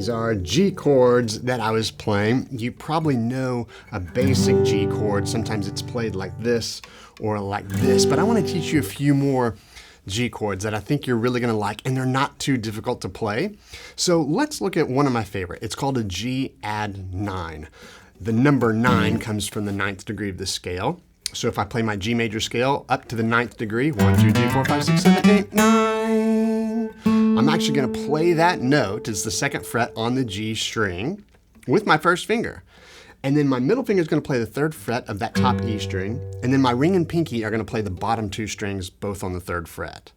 These are G chords that I was playing. You probably know a basic G chord. Sometimes it's played like this or like this, but I want to teach you a few more G chords that I think you're really going to like, and they're not too difficult to play. So let's look at one of my favorite. It's called a G add 9. The number 9 comes from the 9th degree of the scale. So if I play my G major scale up to the 9th degree, 1, 2, 3, 4, 5, 6, 7, 8, 9. I'm actually going to play that note as the 2nd fret on the G string with my first finger. And then my middle finger is going to play the 3rd fret of that top E string. And then my ring and pinky are going to play the bottom 2 strings both on the 3rd fret.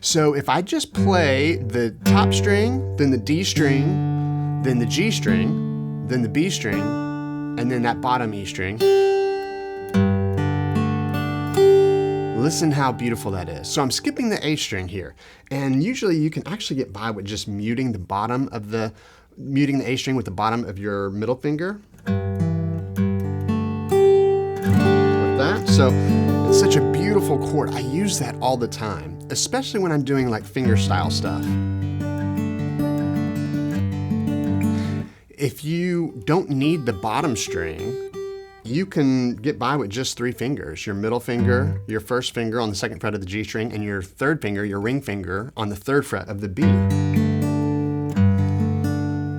So if I just play the top string, then the D string, then the G string, then the B string, and then that bottom E string, listen how beautiful that is. So I'm skipping the A string here. And usually you can actually get by with just muting the A string with the bottom of your middle finger. Like that. So it's such a beautiful chord. I use that all the time, especially when I'm doing like finger style stuff. If you don't need the bottom string, you can get by with just 3 fingers. Your middle finger, your first finger on the 2nd fret of the G string, and your 3rd finger, your ring finger, on the 3rd fret of the B.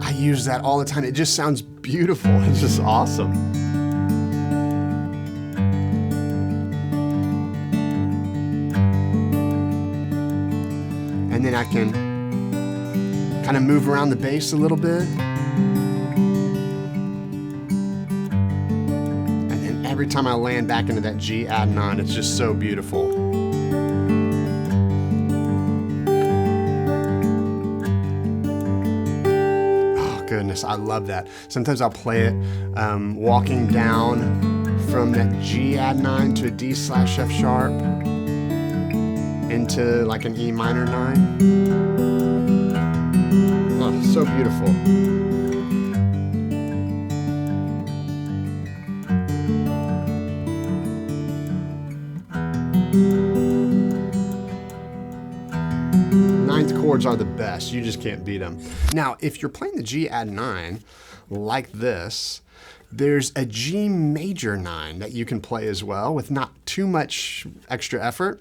I use that all the time. It just sounds beautiful. It's just awesome. And then I can kind of move around the bass a little bit. Every time I land back into that G add 9, it's just so beautiful. Oh goodness, I love that. Sometimes I'll play it walking down from that G add 9 to a D slash F sharp into like an E minor 9. Oh, so beautiful. Chords are the best. You just can't beat them. Now, if you're playing the G add 9 like this, there's a G major 9 that you can play as well with not too much extra effort.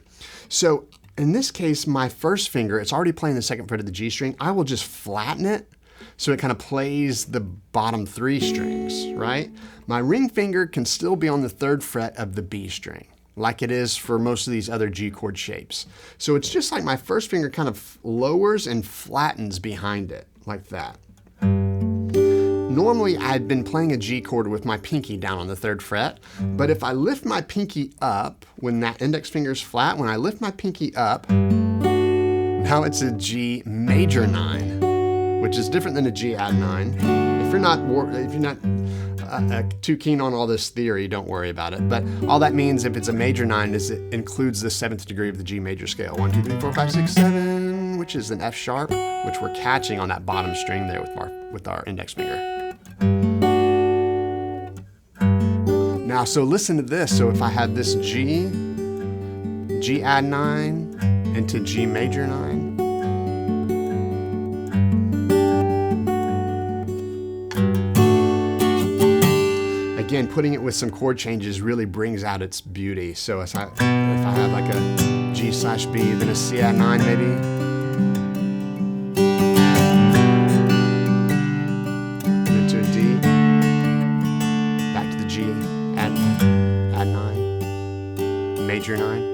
So in this case, my first finger, it's already playing the 2nd fret of the G string. I will just flatten it so it kind of plays the bottom 3 strings, right? My ring finger can still be on the 3rd fret of the B string, like it is for most of these other G chord shapes. So it's just like my first finger kind of lowers and flattens behind it, like that. Normally, I'd been playing a G chord with my pinky down on the 3rd fret, but if I lift my pinky up, when that index finger is flat, when I lift my pinky up, now it's a G major 9, which is different than a G add 9. If you're not too keen on all this theory, don't worry about it. But all that means, if it's a major 9, is it includes the 7th degree of the G major scale. 1, 2, 3, 4, 5, 6, 7, which is an F sharp, which we're catching on that bottom string there with our index finger. Now, so listen to this. So if I had this G add 9 into G major 9, again, putting it with some chord changes really brings out its beauty. So if I have like a G slash B, then a C add 9 maybe. Into a D. Back to the G add 9. Major 9.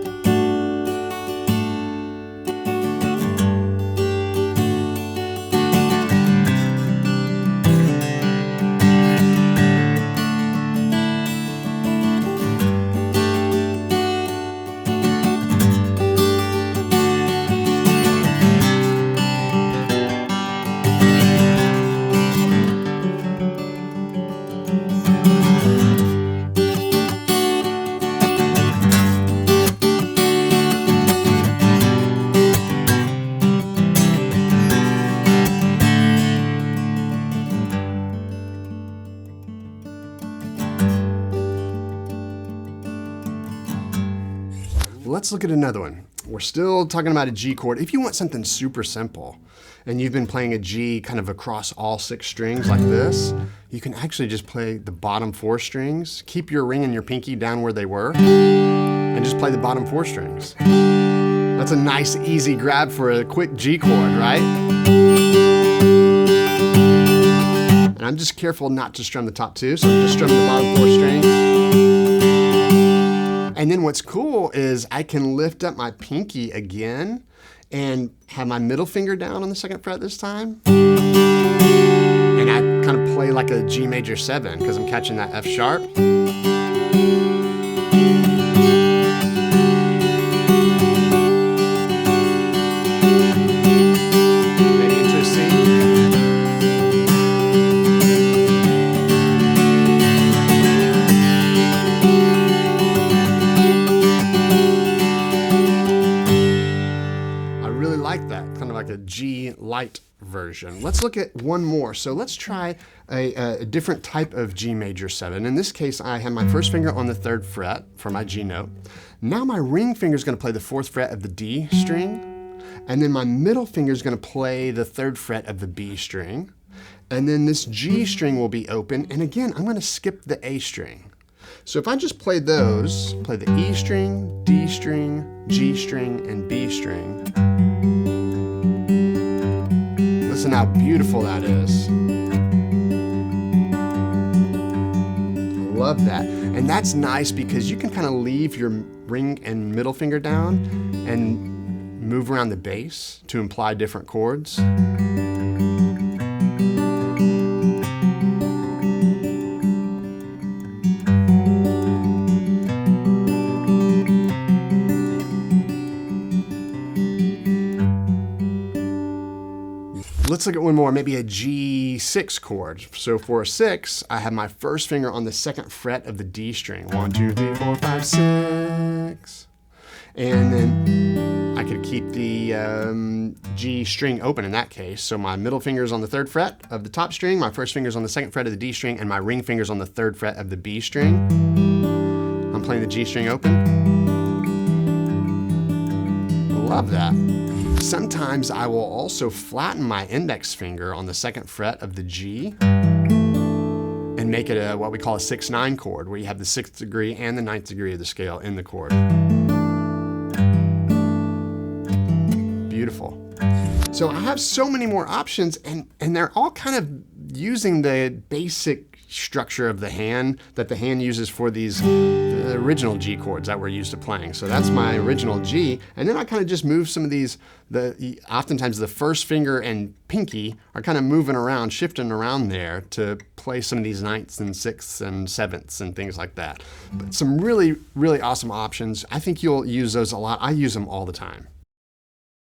Let's look at another one. We're still talking about a G chord. If you want something super simple, and you've been playing a G kind of across all 6 strings like this, you can actually just play the bottom 4 strings, keep your ring and your pinky down where they were, and just play the bottom 4 strings. That's a nice, easy grab for a quick G chord, right? And I'm just careful not to strum the top 2, so I'm just strumming the bottom 4 strings. And then what's cool is I can lift up my pinky again and have my middle finger down on the 2nd fret this time. And I kind of play like a G major 7 because I'm catching that F sharp. Maybe into a C. Like that, kind of like a G light version. Let's look at one more. So let's try a different type of G major 7. In this case, I have my first finger on the 3rd fret for my G note. Now my ring finger is going to play the 4th fret of the D string, and then my middle finger is going to play the 3rd fret of the B string, and then this G string will be open, and again, I'm going to skip the A string. So if I just play those, play the E string, D string, G string, and B string, listen how beautiful that is. I love that. And that's nice because you can kind of leave your ring and middle finger down and move around the bass to imply different chords. Let's look at one more, maybe a G6 chord. So for a 6, I have my first finger on the 2nd fret of the D string. 1, 2, 3, 4, 5, 6. And then I could keep the G string open in that case. So my middle finger is on the 3rd fret of the top string, my first finger is on the 2nd fret of the D string, and my ring finger is on the 3rd fret of the B string. I'm playing the G string open. I love that. Sometimes I will also flatten my index finger on the 2nd fret of the G and make it what we call a 6-9 chord, where you have the 6th degree and the 9th degree of the scale in the chord. Beautiful. So I have so many more options, and they're all kind of using the basic structure of the hand that the hand uses for these the original G chords that we're used to playing. So that's my original G, and then I kind of just move some of these, oftentimes the first finger and pinky are kind of moving around, shifting around there to play some of these 9ths and 6ths and 7ths and things like that. But some really, really awesome options. I think you'll use those a lot. I use them all the time.